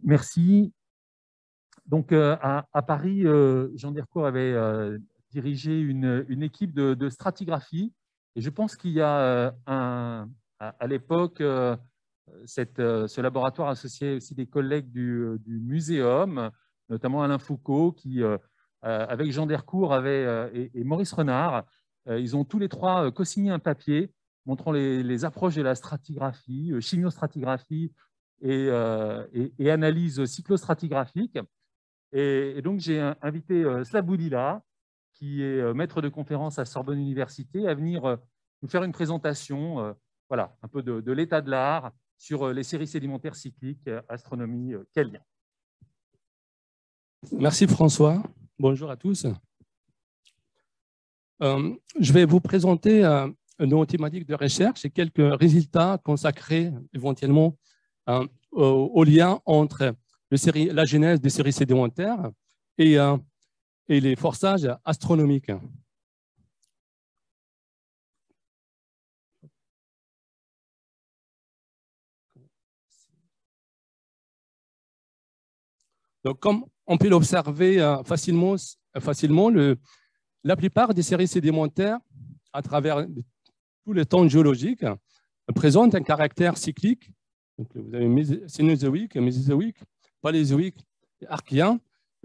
Merci. Donc, à Paris, Jean Dercourt avait dirigé une équipe de stratigraphie. Et je pense qu'il y a à l'époque ce laboratoire associé aussi des collègues du Muséum, notamment Alain Foucault, qui, avec Jean Dercourt et Maurice Renard, ils ont tous les trois co-signé un papier montrant les approches de la stratigraphie, chimiostratigraphie et analyse cyclostratigraphique. Et donc, j'ai invité Slavoudila, qui est maître de conférence à Sorbonne Université, à venir nous faire une présentation voilà, un peu de l'état de l'art sur les séries sédimentaires cycliques, astronomie, quel lien? Merci François. Bonjour à tous. Je vais vous présenter nos thématiques de recherche et quelques résultats consacrés éventuellement au lien entre la genèse des séries sédimentaires et les forçages astronomiques. Donc, comme on peut l'observer facilement, la plupart des séries sédimentaires, à travers tout le temps géologique, présentent un caractère cyclique. Donc, vous avez cénozoïque, mésozoïque, paléozoïque et archéen.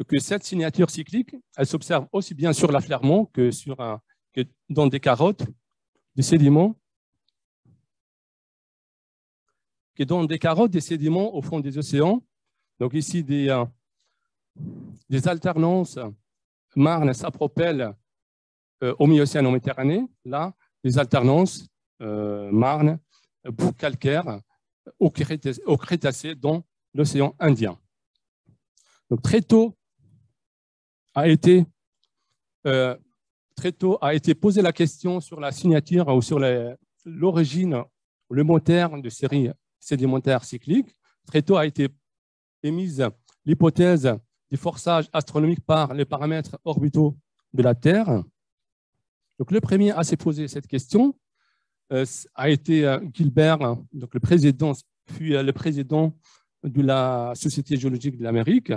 Que cette signature cyclique, elle s'observe aussi bien sur l'affleurement que dans des carottes, des sédiments, au fond des océans. Donc ici, des alternances Marne-Sapropel au Miocène en Méditerranée. Là, des alternances Marne, boues calcaires au Crétacé dans l'océan Indien. Donc très tôt a été posée la question sur la signature ou sur l'origine, le moteur de séries sédimentaires cycliques. Très tôt a été émise l'hypothèse du forçage astronomique par les paramètres orbitaux de la Terre. Donc, le premier à se poser cette question a été Gilbert, donc le président de la Société géologique de l'Amérique,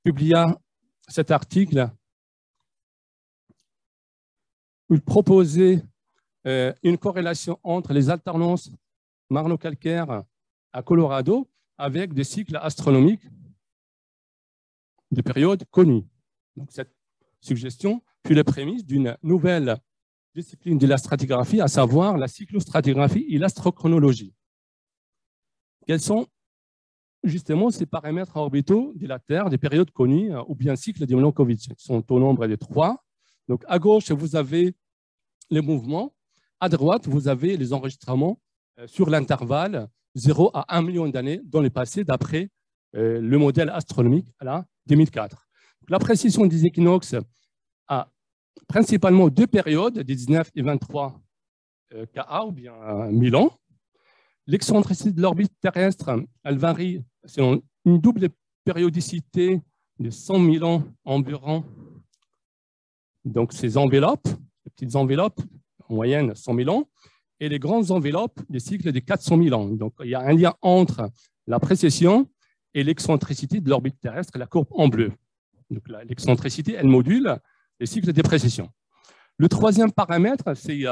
publia cet article où il proposait une corrélation entre les alternances marno-calcaires à Colorado avec des cycles astronomiques de périodes connues. Donc, cette suggestion fut la prémisse d'une nouvelle discipline de la stratigraphie, à savoir la cyclostratigraphie et l'astrochronologie. Quels sont justement ces paramètres orbitaux de la Terre, des périodes connues, ou bien cycles de Milankovitch? Ils sont au nombre de 3. Donc, à gauche, vous avez les mouvements. À droite, vous avez les enregistrements sur l'intervalle 0 à 1 million d'années dans le passé, d'après le modèle astronomique à la 2004. La précision des équinoxes a principalement deux périodes, 19 et 23 Ka ou bien 1000 ans. L'excentricité de l'orbite terrestre, elle varie selon une double périodicité de 100 000 ans environ. Donc, ces enveloppes, les petites enveloppes, en moyenne 100 000 ans, et les grandes enveloppes des cycles de 400 000 ans. Donc, il y a un lien entre la précession et l'excentricité de l'orbite terrestre, la courbe en bleu. Donc, l'excentricité, elle module les cycles de précession. Le troisième paramètre, c'est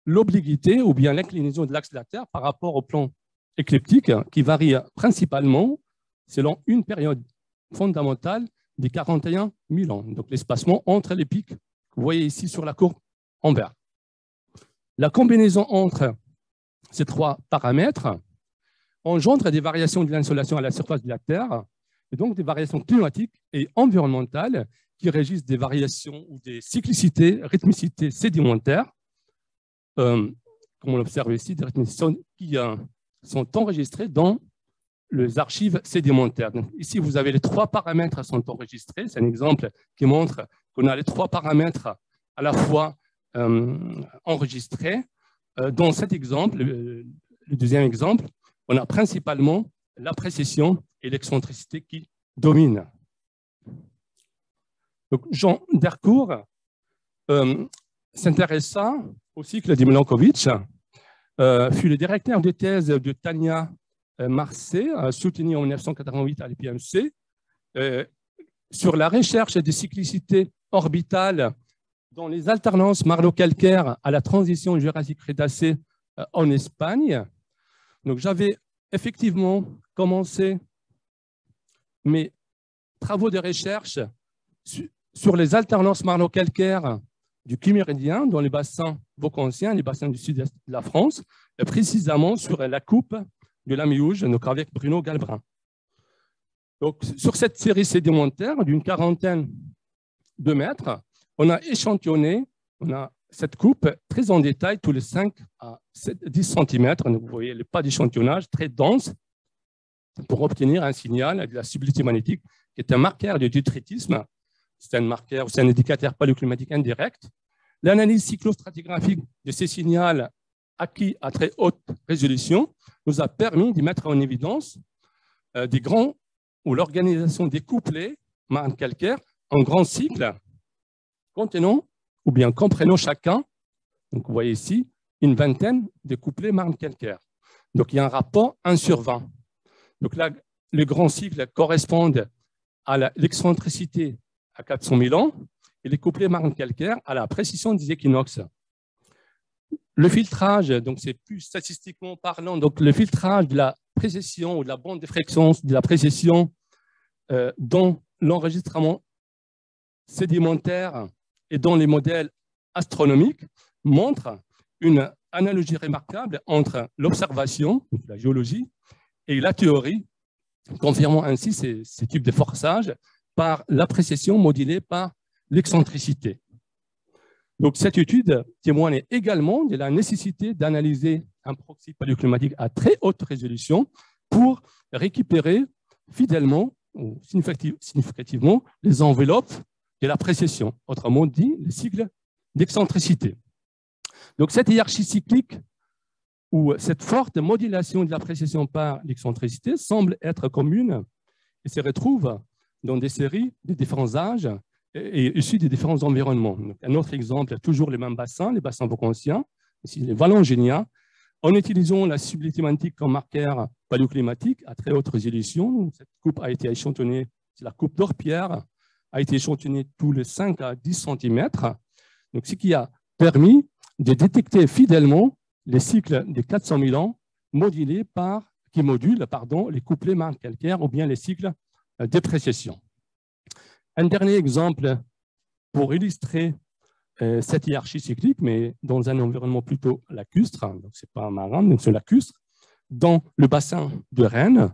l'obliquité ou bien l'inclinaison de l'axe de la Terre par rapport au plan écliptique qui varie principalement selon une période fondamentale de 41 000 ans. Donc, l'espacement entre les pics, vous voyez ici sur la courbe en vert. La combinaison entre ces trois paramètres engendre des variations de l'insolation à la surface de la Terre, et donc des variations climatiques et environnementales qui régissent des variations ou des cyclicités, rythmicités sédimentaires, comme on l'observe ici, des rythmicités qui sont enregistrées dans les archives sédimentaires. Donc, ici, vous avez les trois paramètres sont enregistrés. C'est un exemple qui montre qu'on a les trois paramètres à la fois enregistrés. Dans cet exemple, le deuxième exemple, on a principalement la précession et l'excentricité qui dominent. Donc, Jean Dercourt s'intéressa au cycle de Milankovitch, fut le directeur de thèse de Tania Marseille, soutenu en 1988 à l'IPMC, sur la recherche de cyclicité orbitale dans les alternances marno-calcaires à la transition Jurassique-Crétacé en Espagne. Donc, j'avais effectivement commencé mes travaux de recherche sur les alternances marno-calcaires du Cuméridien dans les bassins vaucantiens, les bassins du sud-est de la France, et précisément sur la coupe de la Miouge, donc avec Bruno Galbrin. Donc, sur cette série sédimentaire d'une quarantaine de mètres, on a échantillonné, on a cette coupe très en détail, tous les 5 à 10 cm. Vous voyez le pas d'échantillonnage très dense pour obtenir un signal de la subtilité magnétique qui est un marqueur de détritisme. C'est un marqueur, c'est un indicateur paléoclimatique indirect. L'analyse cyclostratigraphique de ces signaux acquis à très haute résolution nous a permis de mettre en évidence des grands ou l'organisation des couplets marnes calcaires en grands cycles contenant ou bien comprenant chacun, donc vous voyez ici, une vingtaine de couplets marnes calcaires. Donc il y a un rapport 1 sur 20. Donc là, les grands cycles correspondent à l'excentricité à 400 000 ans et les couplets marnes calcaires à la précision des équinoxes. Le filtrage, donc c'est plus statistiquement parlant, donc le filtrage de la précession ou de la bande de fréquence de la précession dans l'enregistrement sédimentaire et dans les modèles astronomiques montre une analogie remarquable entre l'observation, la géologie, et la théorie, confirmant ainsi ces types de forçage par la précession modulée par l'excentricité. Donc, cette étude témoigne également de la nécessité d'analyser un proxy paléoclimatique à très haute résolution pour récupérer fidèlement ou significativement les enveloppes de la précession, autrement dit, les cycles d'excentricité. Donc, cette hiérarchie cyclique ou cette forte modulation de la précession par l'excentricité semble être commune et se retrouve dans des séries de différents âges et issus des différents environnements. Donc, un autre exemple, toujours les mêmes bassins, les bassins vaucantiens, ici les vallongéniens, en utilisant la subtilité magnétique comme marqueur paléoclimatique à très haute résolution. Cette coupe a été échantillonnée, c'est la coupe d'Orpierre, a été échantillonnée tous les 5 à 10 cm. Donc, ce qui a permis de détecter fidèlement les cycles de 400 000 ans modulés qui modulent les couplets marnes calcaires ou bien les cycles de précession. Un dernier exemple pour illustrer cette hiérarchie cyclique, mais dans un environnement plutôt lacustre, donc ce n'est pas marin, donc c'est lacustre, dans le bassin de Rennes,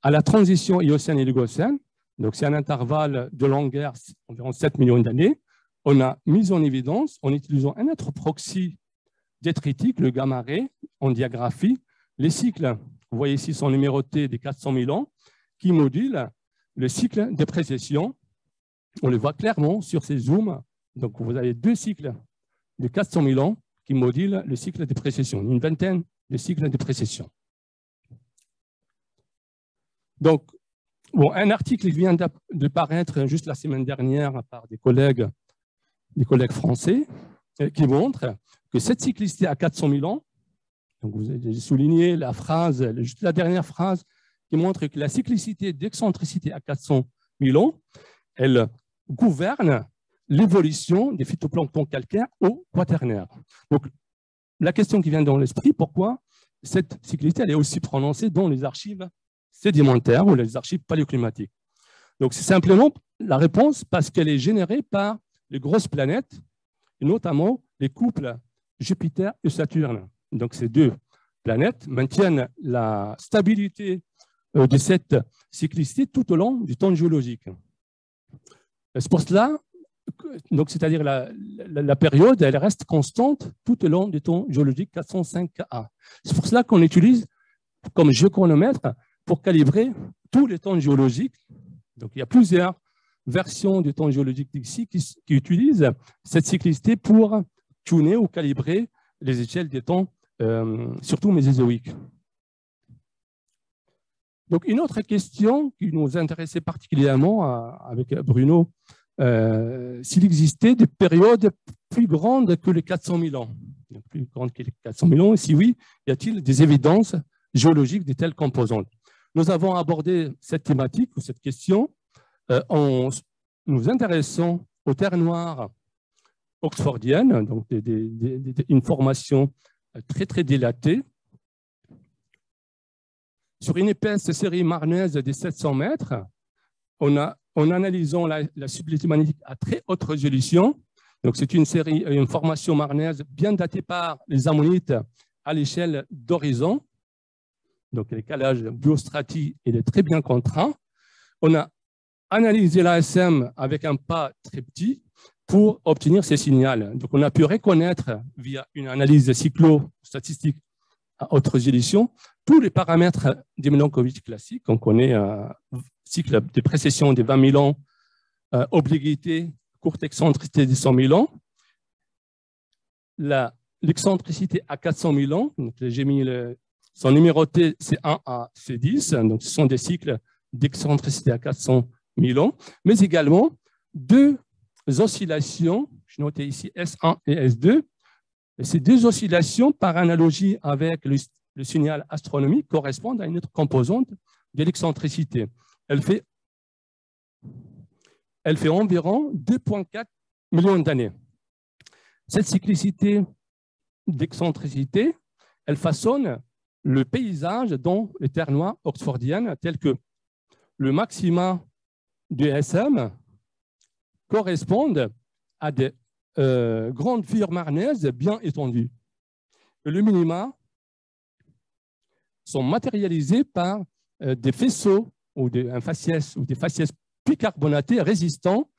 à la transition Éocène et Oligocène, donc c'est un intervalle de longueur environ 7 millions d'années, on a mis en évidence, en utilisant un autre proxy détritique, le gamma-ray, en diagraphie, les cycles, vous voyez ici, sont numérotés des 400 000 ans, qui modulent le cycle de précession. On le voit clairement sur ces zooms. Donc, vous avez 2 cycles de 400 000 ans qui modulent le cycle de précession, une vingtaine de cycles de précession. Donc, bon, un article vient de paraître juste la semaine dernière par des collègues français qui montre que cette cyclicité à 400 000 ans, donc vous avez souligné la phrase, juste la dernière phrase, qui montre que la cyclicité d'excentricité à 400 000 ans, elle gouverne l'évolution des phytoplanctons calcaires au quaternaire. Donc, la question qui vient dans l'esprit, pourquoi cette cyclicité elle est aussi prononcée dans les archives sédimentaires ou les archives paléoclimatiques? Donc, c'est simplement la réponse parce qu'elle est générée par les grosses planètes, et notamment les couples Jupiter et Saturne. Donc, ces 2 planètes maintiennent la stabilité de cette cyclicité tout au long du temps géologique. C'est pour cela, c'est-à-dire la période, elle reste constante tout au long du temps géologique 405A. C'est pour cela qu'on utilise comme géochronomètre pour calibrer tous les temps géologiques. Donc, il y a plusieurs versions du temps géologique ici qui utilisent cette cyclicité pour tuner ou calibrer les échelles des temps, surtout mésozoïques. Donc, une autre question qui nous intéressait particulièrement avec Bruno, s'il existait des périodes plus grandes que les 400 000 ans. Plus grandes que les 400 000 ans, et si oui, y a-t-il des évidences géologique de telles composantes. Nous avons abordé cette thématique ou cette question en nous intéressant aux terres noires oxfordiennes, donc une formation très dilatée, sur une épaisse série marnaise de 700 mètres, en analysant la subtilité magnétique à très haute résolution. Donc, c'est une formation marnaise bien datée par les ammonites à l'échelle d'horizon. Donc, le calage biostratique est très bien contraint. On a analysé l'ASM avec un pas très petit pour obtenir ces signaux. Donc, on a pu reconnaître via une analyse cyclo-statistique à haute résolution tous les paramètres des Milankovitch classiques. On connaît un cycle de précession de 20 000 ans, obliquité, courte excentricité de 100 000 ans. L'excentricité à 400 000 ans, donc j'ai mis son numéroté C1 à C10, donc ce sont des cycles d'excentricité à 400 000 ans, mais également deux oscillations, je notais ici S1 et S2. Et ces deux oscillations, par analogie avec le signal astronomique, correspondent à une autre composante de l'excentricité. Elle fait environ 2,4 millions d'années. Cette cyclicité d'excentricité, elle façonne le paysage dans les terres noires oxfordiennes, telles que le maxima du SM correspondent à des grandes fissures marnaises bien étendues. Et le minima sont matérialisés par des faisceaux ou un faciès ou des faciès bicarbonatées résistants,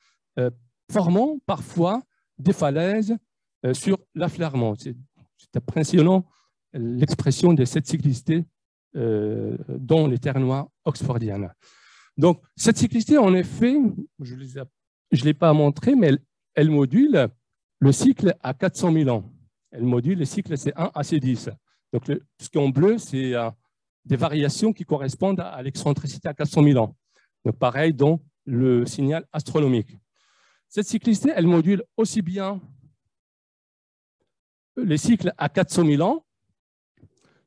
formant parfois des falaises sur l'affleurement. C'est impressionnant l'expression de cette cyclicité dans les terres noires oxfordiennes. Donc, cette cyclicité, en effet, je ne l'ai pas montré, mais elle module le cycle à 400 000 ans. Elle module le cycle C1 à C10. Donc, ce qui est en bleu, c'est des variations qui correspondent à l'excentricité à 400 000 ans. Donc, pareil dans le signal astronomique. Cette cyclicité, elle module aussi bien les cycles à 400 000 ans.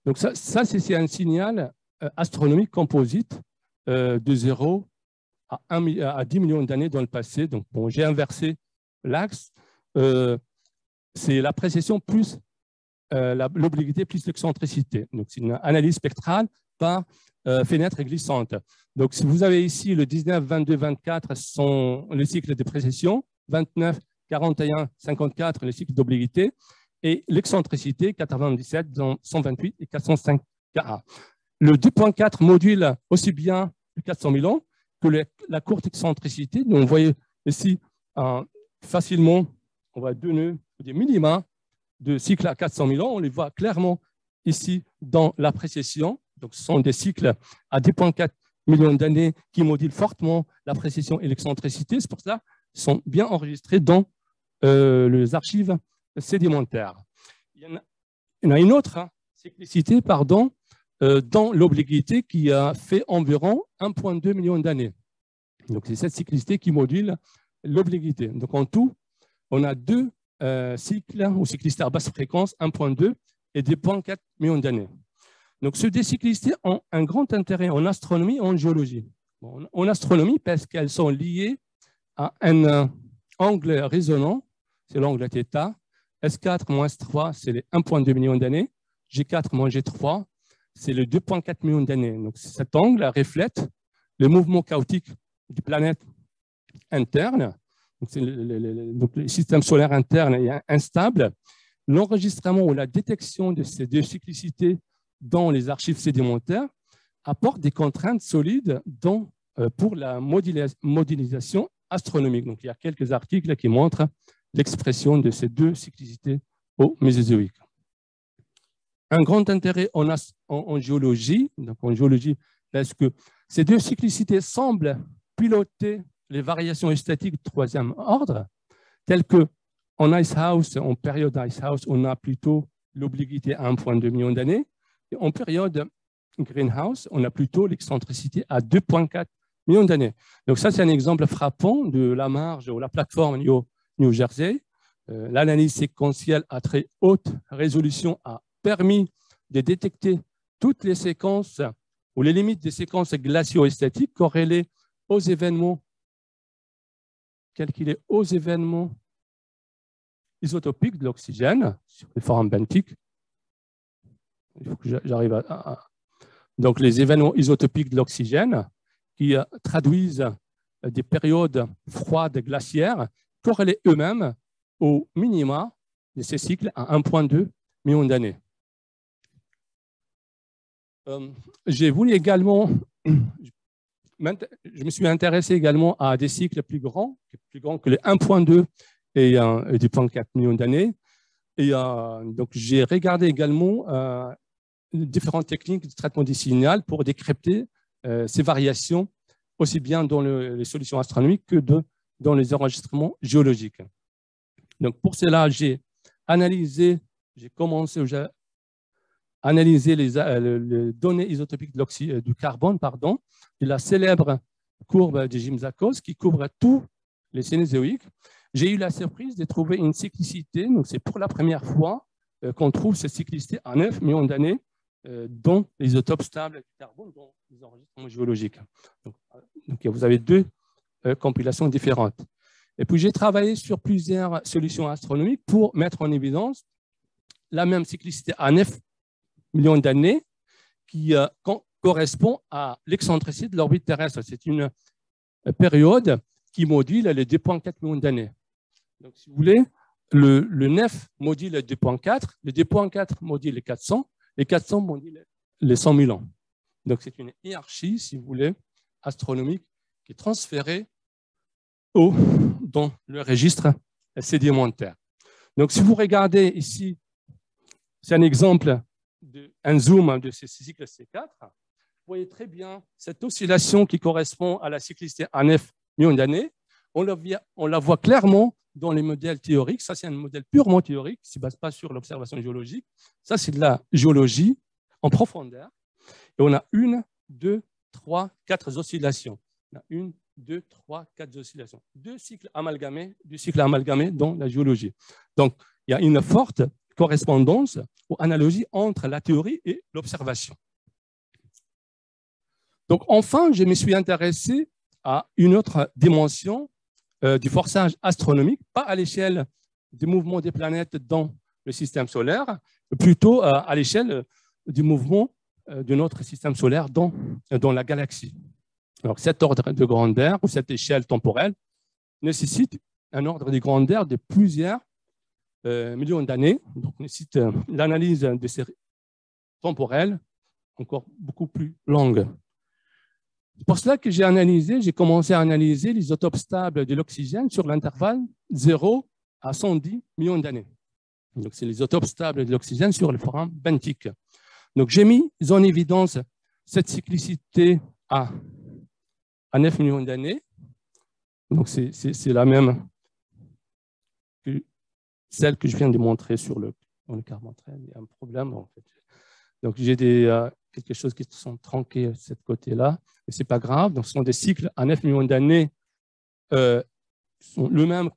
Donc, ça c'est un signal astronomique composite de 0 à 10 millions d'années dans le passé. Donc, bon, j'ai inversé l'axe. C'est la précession plus l'obliquité plus l'excentricité. Donc, c'est une analyse spectrale par fenêtre glissante. Donc, si vous avez ici le 19, 22, 24 sont les cycles de précession, 29, 41, 54 les cycles d'obliquité, et l'excentricité 97, 128 et 405 Ka. Le 2.4 module aussi bien le 400 000 ans que la courte excentricité. Donc, vous voyez ici facilement, on va donner des minima de cycles à 400 000 ans. On les voit clairement ici dans la précession. Donc, ce sont des cycles à 2,4 millions d'années qui modulent fortement la précession et l'excentricité. C'est pour ça qu'ils sont bien enregistrés dans les archives sédimentaires. Il y en a une autre cyclicité, dans l'obliquité qui a fait environ 1,2 million d'années. Donc, c'est cette cyclicité qui module l'obliquité. Donc, en tout, on a deux cycles ou cyclicités à basse fréquence, 1,2 et 2,4 millions d'années. Donc, ces deux cyclicités ont un grand intérêt en astronomie et en géologie. Bon, en astronomie, parce qu'elles sont liées à un angle résonant, c'est l'angle θ. S4 moins S3, c'est les 1,2 millions d'années. G4 moins G3, c'est les 2,4 millions d'années. Donc, cet angle reflète le mouvement chaotique des planètes internes. Donc, le système solaire interne est instable. L'enregistrement ou la détection de ces deux cyclicités dans les archives sédimentaires apporte des contraintes solides pour la modélisation astronomique. Donc, il y a quelques articles qui montrent l'expression de ces deux cyclicités au Mésozoïque. Un grand intérêt en géologie, donc en géologie, parce que ces deux cyclicités semblent piloter les variations statiques de troisième ordre, telles que en Icehouse, en période Icehouse, on a plutôt l'obliquité à 1,2 million d'années. Et en période Greenhouse, on a plutôt l'excentricité à 2,4 millions d'années. Donc ça, c'est un exemple frappant de la marge ou la plateforme New Jersey. L'analyse séquentielle à très haute résolution a permis de détecter toutes les séquences ou les limites des séquences glacio-esthétiques corrélées aux événements, calculées aux événements isotopiques de l'oxygène sur les formes bentiques. Il faut que j'arrive à... Donc, les événements isotopiques de l'oxygène qui traduisent des périodes froides glaciaires corrélées eux-mêmes au minima de ces cycles à 1,2 million d'années. J'ai voulu également, je me suis intéressé également à des cycles plus grands que les 1,2 et 2,4 millions d'années. Et donc, j'ai regardé également différentes techniques de traitement du signal pour décrypter ces variations, aussi bien dans les solutions astronomiques que dans les enregistrements géologiques. Donc, pour cela, j'ai commencé à analyser les données isotopiques du carbone, de la célèbre courbe de Gimsakos qui couvre tous les Cénozoïques. J'ai eu la surprise de trouver une cyclicité, donc c'est pour la première fois qu'on trouve cette cyclicité à 9 millions d'années dans les isotopes stables du carbone, dans les enregistrements géologiques. Donc vous avez deux compilations différentes. Et puis j'ai travaillé sur plusieurs solutions astronomiques pour mettre en évidence la même cyclicité à 9 millions d'années qui correspond à l'excentricité de l'orbite terrestre. C'est une période qui module les 2,4 millions d'années. Donc, si vous voulez, le 9 module les 2,4, le 2,4 module les 400 module les 100 000 ans. Donc, c'est une hiérarchie, si vous voulez, astronomique qui est transférée dans le registre sédimentaire. Donc, si vous regardez ici, c'est un exemple un zoom de ce cycle C4. Vous voyez très bien cette oscillation qui correspond à la cyclicité à 9 millions d'années. On la voit clairement dans les modèles théoriques. Ça, c'est un modèle purement théorique qui ne se base pas sur l'observation géologique. Ça, c'est de la géologie en profondeur. Et on a 1, 2, 3, 4 oscillations. On a 1, 2, 3, 4 oscillations. Deux cycles amalgamés dans la géologie. Donc, il y a une forte correspondance ou analogie entre la théorie et l'observation. Donc, enfin, je me suis intéressé à une autre dimension du forçage astronomique, pas à l'échelle du mouvement des planètes dans le système solaire, plutôt à l'échelle du mouvement de notre système solaire dans la galaxie. Alors, cet ordre de grandeur ou cette échelle temporelle nécessite un ordre de grandeur de plusieurs millions d'années, donc nécessite l'analyse de ces temporelles encore beaucoup plus longue. C'est pour cela que j'ai commencé à analyser l'isotopes stable de l'oxygène sur l'intervalle 0 à 110 millions d'années. Donc, c'est l'isotopes stable de l'oxygène sur les formes bentiques. Donc, j'ai mis en évidence cette cyclicité à 9 millions d'années. Donc, c'est la même que celle que je viens de montrer sur le carbone 13. Il y a un problème, en fait. Donc, j'ai quelque chose qui sont tronqués de ce côté-là, mais ce n'est pas grave. Donc, ce sont des cycles à 9 millions d'années, sont le même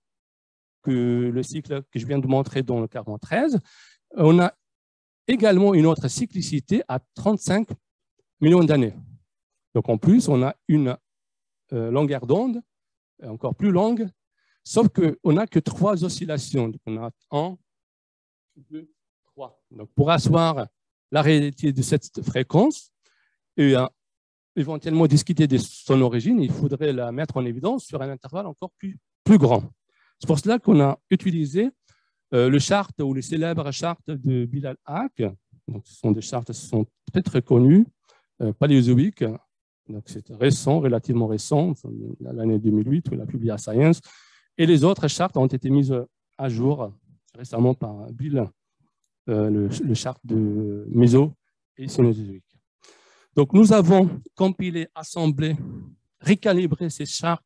que le cycle que je viens de montrer dans le carbone 13. On a également une autre cyclicité à 35 millions d'années. Donc, en plus, on a une longueur d'onde encore plus longue, sauf qu'on n'a que 3 oscillations. Donc, on a 1, 2, 3. Donc, pour asseoir la réalité de cette fréquence et éventuellement discuter de son origine, il faudrait la mettre en évidence sur un intervalle encore plus grand. C'est pour cela qu'on a utilisé le chart ou le célèbre chart de Bilal Haque. Donc, ce sont des charts qui sont très, très connus, paléozoïques. Donc, c'est récent, relativement récent, l'année 2008 où il a publié à Science. Et les autres charts ont été mis à jour récemment par Bill, le chart de Méso et Cénozoïque. Donc, nous avons compilé, assemblé, recalibré ces charts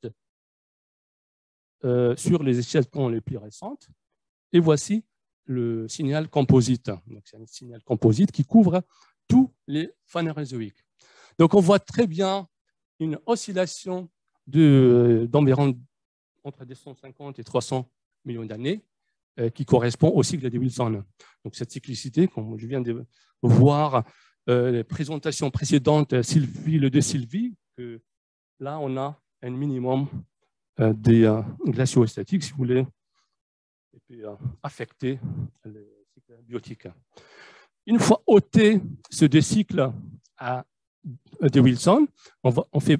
sur les échelles de temps les plus récentes. Et voici le signal composite. C'est un signal composite qui couvre tous les phanérozoïques. Donc, on voit très bien une oscillation d'environ entre 250 et 300 millions d'années qui correspond au cycle de Wilson. Donc, cette cyclicité, comme je viens de voir les présentations précédentes, Sylvie, le de Sylvie, que là, on a un minimum des glaciaux statiques, si vous voulez, et puis affecter les cycles biotiques. Une fois ôté ce deux cycles de Wilson, on fait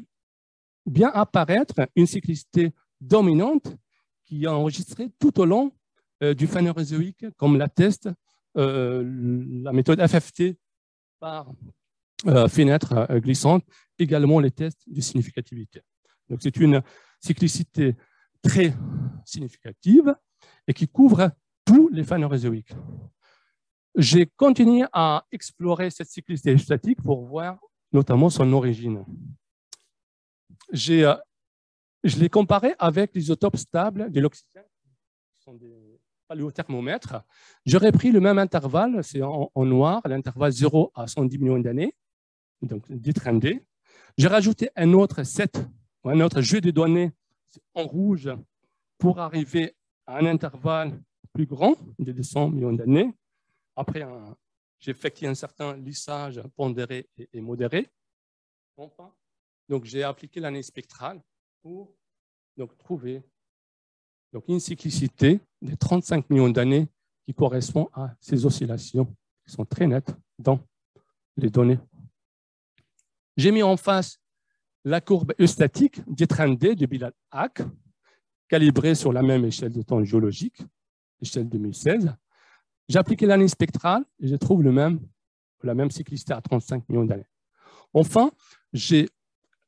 bien apparaître une cyclicité dominante qui est enregistrée tout au long du Phénérozoïque, comme l'atteste la méthode FFT par fenêtre glissante, également les tests de significativité. Donc, c'est une cyclicité très significative et qui couvre tous les Phénérozoïques. J'ai continué à explorer cette cyclicité statique pour voir notamment son origine. Je l'ai comparé avec l'isotopes stable de l'oxygène, qui sont des paléothermomètres. J'aurais pris le même intervalle, c'est en noir, l'intervalle 0 à 110 millions d'années, donc D-trendé. J'ai rajouté un autre set, un autre jeu de données en rouge pour arriver à un intervalle plus grand, de 200 millions d'années. Après, j'ai effectué un certain lissage pondéré et modéré. Enfin, donc, j'ai appliqué l'année spectrale pour trouver une cyclicité de 35 millions d'années qui correspond à ces oscillations qui sont très nettes dans les données. J'ai mis en face la courbe eustatique D-trendé de Bilal-Hack, calibrée sur la même échelle de temps géologique, échelle 2016. J'ai appliqué l'année spectrale et je trouve la même cyclicité à 35 millions d'années. Enfin, j'ai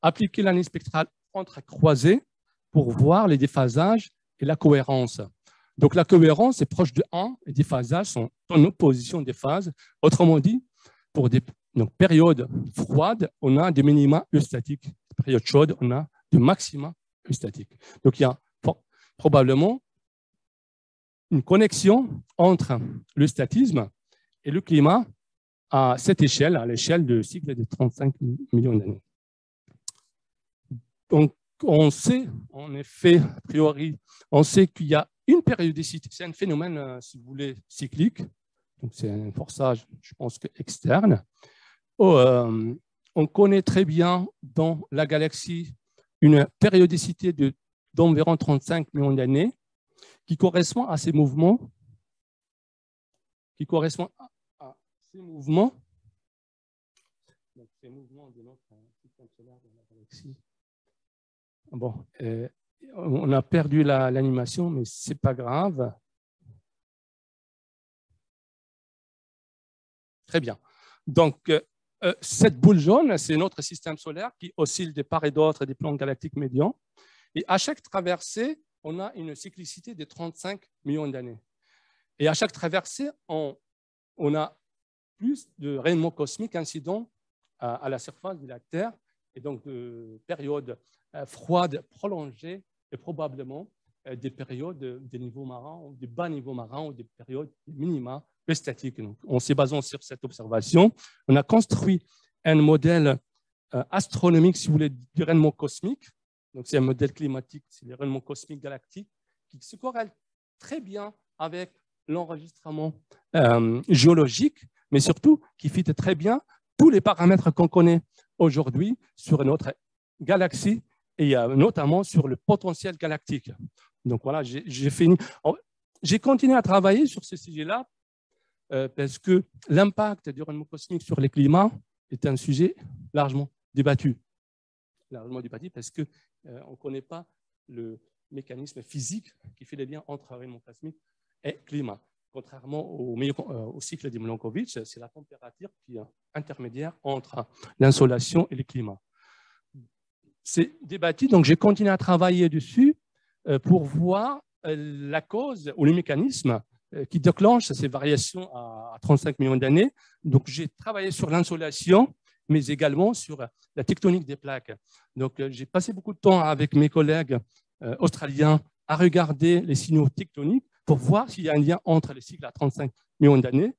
appliqué l'année spectrale entrecroisée pour voir les déphasages et la cohérence. Donc, la cohérence est proche de 1 et les déphasages sont en opposition des phases. Autrement dit, pour des périodes froides, on a des minima eustatiques. Période chaude, on a des maxima eustatiques. Donc, il y a probablement une connexion entre le statisme et le climat à cette échelle, à l'échelle de cycle de 35 millions d'années. Donc, on sait, en effet, a priori, on sait qu'il y a une périodicité, c'est un phénomène, si vous voulez, cyclique, donc c'est un forçage, je pense, que externe. On connaît très bien dans la galaxie une périodicité d'environ 35 millions d'années qui correspond à ces mouvements, donc, ces mouvements de notre système solaire de la galaxie. Bon, on a perdu l'animation, mais ce n'est pas grave. Très bien. Donc, cette boule jaune, c'est notre système solaire qui oscille de part et d'autre des plans galactiques médians. Et à chaque traversée, on a une cyclicité de 35 millions d'années. Et à chaque traversée, on a plus de rayonnement cosmique incident à la surface de la Terre, et donc de périodes froides prolongées et probablement des périodes de niveau marin ou de bas niveau marin ou des périodes minima statiques. Donc, en se basant sur cette observation, on a construit un modèle astronomique, si vous voulez, du rayonnement cosmique. Donc, c'est un modèle climatique, c'est le rayonnement cosmique galactique qui se corrèle très bien avec l'enregistrement géologique, mais surtout qui fit très bien tous les paramètres qu'on connaît aujourd'hui sur notre galaxie et notamment sur le potentiel galactique. Donc voilà, j'ai fini. J'ai continué à travailler sur ce sujet-là parce que l'impact du rayonnement cosmique sur les climats est un sujet largement débattu. Largement débattu parce qu'on ne connaît pas le mécanisme physique qui fait les liens entre rayonnement cosmique et climat. Contrairement au cycle de Milankovitch, c'est la température qui est intermédiaire entre l'insolation et le climat. C'est débattu, donc j'ai continué à travailler dessus pour voir la cause ou le mécanisme qui déclenche ces variations à 35 millions d'années. Donc j'ai travaillé sur l'insolation, mais également sur la tectonique des plaques. Donc j'ai passé beaucoup de temps avec mes collègues australiens à regarder les signaux tectoniques pour voir s'il y a un lien entre les cycles à 35 millions d'années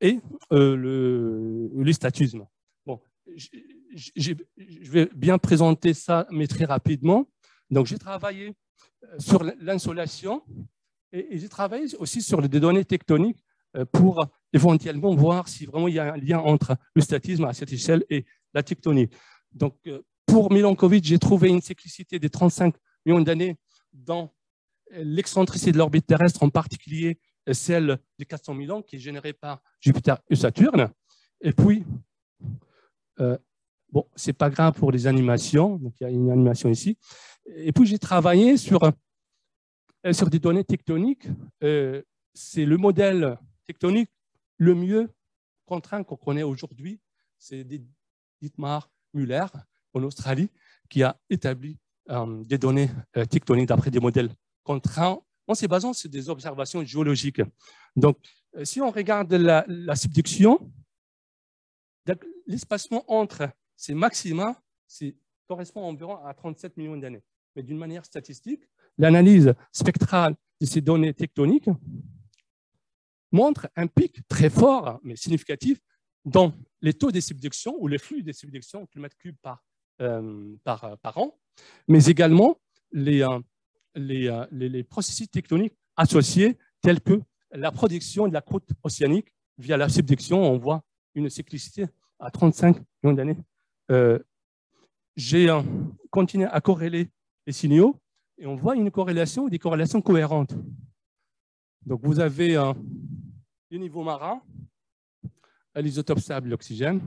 et le statisme. Bon, je vais bien présenter ça, mais très rapidement. Donc, j'ai travaillé sur l'insolation et j'ai travaillé aussi sur des données tectoniques pour éventuellement voir si vraiment il y a un lien entre le statisme à cette échelle et la tectonique. Donc, pour Milankovitch, j'ai trouvé une cyclicité de 35 millions d'années dans l'excentricité de l'orbite terrestre, en particulier celle de 400 000 ans qui est générée par Jupiter et Saturne. Et puis, bon, ce n'est pas grave pour les animations, donc il y a une animation ici. Et puis, j'ai travaillé sur des données tectoniques. C'est le modèle tectonique le mieux contraint qu'on connaît aujourd'hui. C'est Dietmar Müller en Australie qui a établi des données tectoniques d'après des modèles contraints en se basant sur des observations géologiques. Donc, si on regarde la subduction, l'espacement entre ces maxima correspond environ à 37 millions d'années. Mais d'une manière statistique, l'analyse spectrale de ces données tectoniques montre un pic très fort, mais significatif, dans les taux de subduction ou les flux de subduction km3 par an, mais également les processus tectoniques associés tels que la production de la croûte océanique via la subduction. On voit une cyclicité à 35 millions d'années. J'ai continué à corréler les signaux et on voit une corrélation, des corrélations cohérentes. Donc, vous avez le niveau marin, l'isotope stable, l'oxygène.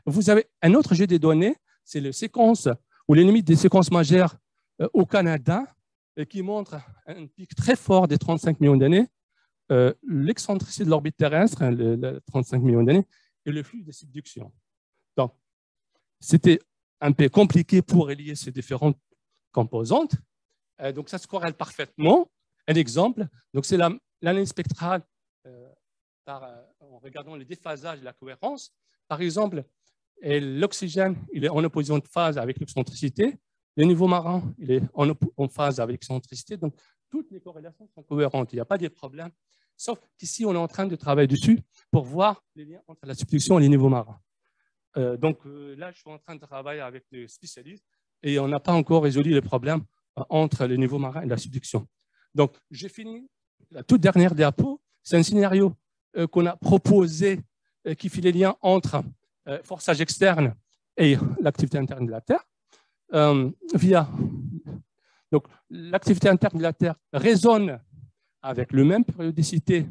Vous avez un autre jeu des données, c'est les séquences ou les limites des séquences majeures au Canada qui montre un pic très fort des 35 millions d'années, l'excentricité de l'orbite terrestre, 35 millions d'années, et le flux de subduction. Donc, c'était un peu compliqué pour relier ces différentes composantes. Donc, ça se corrèle parfaitement. Un exemple, c'est l'analyse spectrale en regardant le déphasage et la cohérence. Par exemple, l'oxygène, il est en opposition de phase avec l'excentricité. Le niveau marin, il est en phase avec l'excentricité. Donc, toutes les corrélations sont cohérentes. Il n'y a pas de problème. Sauf qu'ici, on est en train de travailler dessus pour voir les liens entre la subduction et les niveaux marins. Là, je suis en train de travailler avec des spécialistes et on n'a pas encore résolu les problèmes entre les niveaux marins et la subduction. Donc, j'ai fini la toute dernière diapo. C'est un scénario qu'on a proposé qui fait les liens entre forçage externe et l'activité interne de la Terre. Donc, l'activité interne de la Terre résonne avec la même périodicité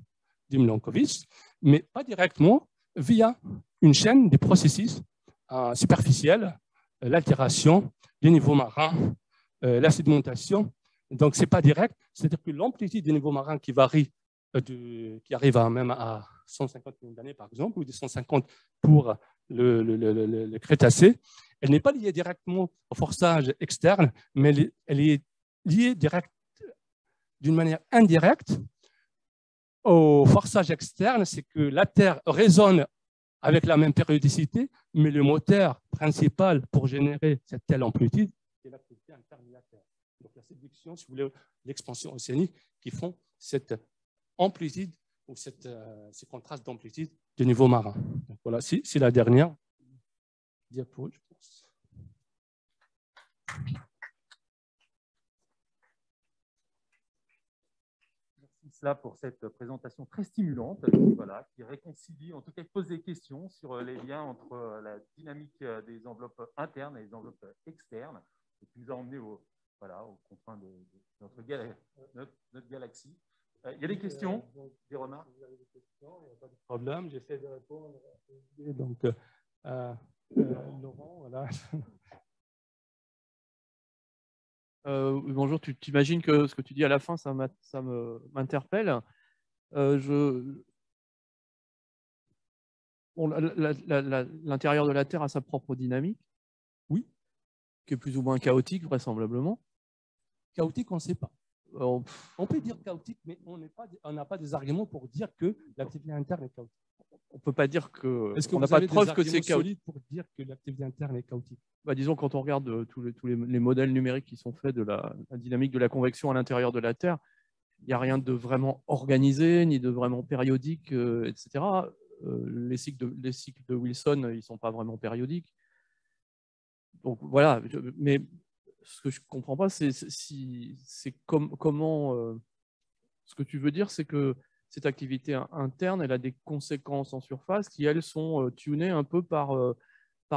du Milankovitch, mais pas directement via une chaîne de processus superficiels, l'altération des niveaux marins, la sédimentation. Donc, ce n'est pas direct, c'est-à-dire que l'amplitude des niveaux marins qui varie, qui arrive même à 150 millions d'années, par exemple, ou des 150 pour le Crétacé, elle n'est pas liée directement au forçage externe, mais elle est liée d'une manière indirecte au forçage externe, c'est que la Terre résonne avec la même périodicité, mais le moteur principal pour générer cette telle amplitude, c'est l'activité interne de la Terre. Donc la subduction, si vous voulez, l'expansion océanique qui font cette amplitude ou ces contrastes d'amplitude du niveau marin. Donc voilà, c'est la dernière diapo, je pense. Là pour cette présentation très stimulante, voilà, qui réconcilie, en tout cas qui pose des questions sur les liens entre la dynamique des enveloppes internes et les enveloppes externes, et qui nous a emmenés aux confins de notre galaxie. Il y a des questions, des remarques? Vous avez des questions, il n'y a pas de problème, j'essaie de répondre. Donc, Laurent, voilà. Bonjour, tu t'imagines que ce que tu dis à la fin, ça m'interpelle. L'intérieur de la Terre a sa propre dynamique. Oui. Qui est plus ou moins chaotique, vraisemblablement. Chaotique, on ne sait pas. On peut dire chaotique, mais on n'a pas des arguments pour dire que l'activité interne est chaotique. On ne peut pas dire que. Est-ce que on n'a pas de preuve que c'est chaotique pour dire que l'activité interne est chaotique? Bah, disons, quand on regarde tous les modèles numériques qui sont faits de la dynamique de la convection à l'intérieur de la Terre, il n'y a rien de vraiment organisé, ni de vraiment périodique, etc. Les cycles de Wilson, ils ne sont pas vraiment périodiques. Donc voilà, mais ce que je ne comprends pas, c'est comment. Ce que tu veux dire, c'est que cette activité interne, elle a des conséquences en surface qui, elles, sont tunées un peu par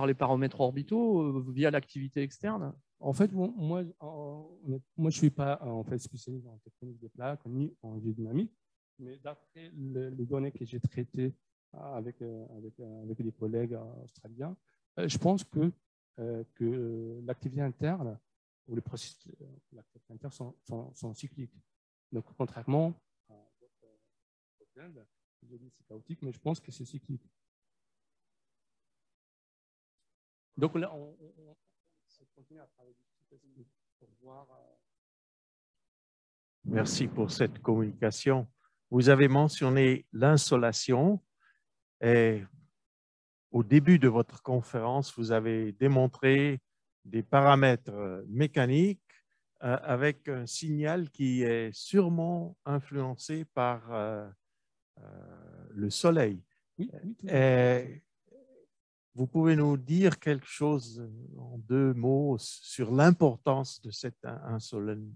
les paramètres orbitaux via l'activité externe. En fait, moi je ne suis pas en fait, spécialiste en tectonique des plaques ni en géodynamique, mais d'après les données que j'ai traitées avec des collègues australiens, je pense que l'activité interne ou les processus de l'activité interne sont cycliques. Donc, contrairement à d'autres, je dis c'est chaotique, mais je pense que c'est cyclique. Donc là, on continue à travailler pour voir. Merci pour cette communication. Vous avez mentionné l'insolation et au début de votre conférence, vous avez démontré des paramètres mécaniques avec un signal qui est sûrement influencé par le soleil. Oui, tout à fait. Vous pouvez nous dire quelque chose en 2 mots sur l'importance de cette insolation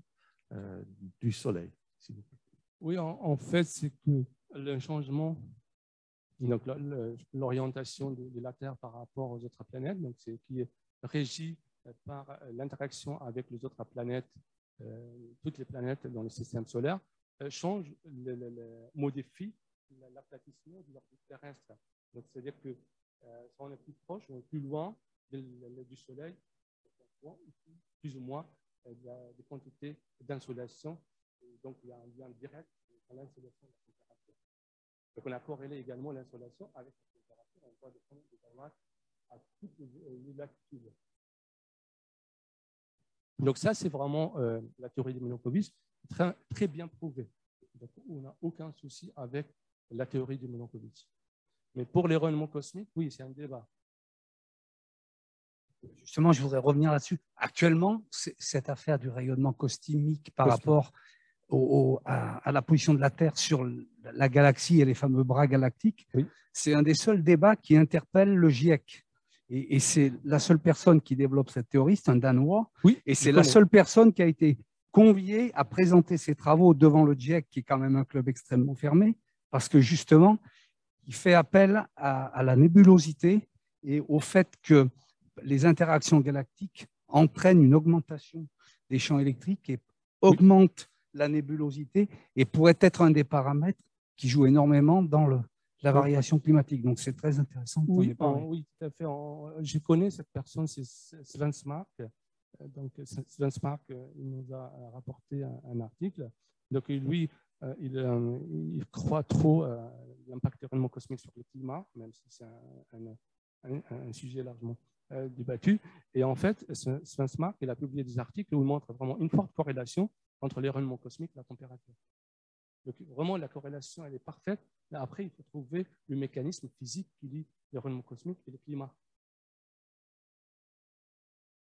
du soleil? Oui, en fait, c'est que le changement, donc l'orientation de la Terre par rapport aux autres planètes, donc c'est qui est régi par l'interaction avec les autres planètes, toutes les planètes dans le système solaire, change, modifie l'aplatissement de l'orbite terrestre. Donc, c'est-à-dire que si on est plus proche, on est plus loin du Soleil, plus ou moins il y a des quantités d'insolation. Donc, il y a un lien direct entre l'insolation et la température. Donc, on a corrélé également l'insolation avec la température. On voit des points de thermomètre à toutes les latitudes. Donc, ça, c'est vraiment la théorie de Milankovitch, très, très bien prouvée. Donc, on n'a aucun souci avec la théorie de Milankovitch. Mais pour les rayonnements cosmiques, oui, c'est un débat. Justement, je voudrais revenir là-dessus. Actuellement, cette affaire du rayonnement cosmique par rapport à la position de la Terre sur la galaxie et les fameux bras galactiques, oui, c'est un des seuls débats qui interpelle le GIEC. Et c'est la seule personne qui développe cette théorie, c'est un Danois. Oui, et c'est la seule personne qui a été conviée à présenter ses travaux devant le GIEC, qui est quand même un club extrêmement fermé, parce que justement, il fait appel à la nébulosité et au fait que les interactions galactiques entraînent une augmentation des champs électriques et augmentent la nébulosité et pourrait être un des paramètres qui joue énormément dans la variation climatique. Donc, c'est très intéressant. Oui, oui, tout à fait. Je connais cette personne, c'est Sven Smark. Donc, Sven Smark, il nous a rapporté un article. Donc, lui, il croit trop à l'impact des rayonnements cosmiques sur le climat, même si c'est un sujet largement débattu. Et en fait, Sven Smark, il a publié des articles où il montre vraiment une forte corrélation entre les rayonnements cosmiques et la température. Donc, vraiment, la corrélation, elle est parfaite. Mais après, il faut trouver le mécanisme physique qui lie les rayonnements cosmiques et le climat.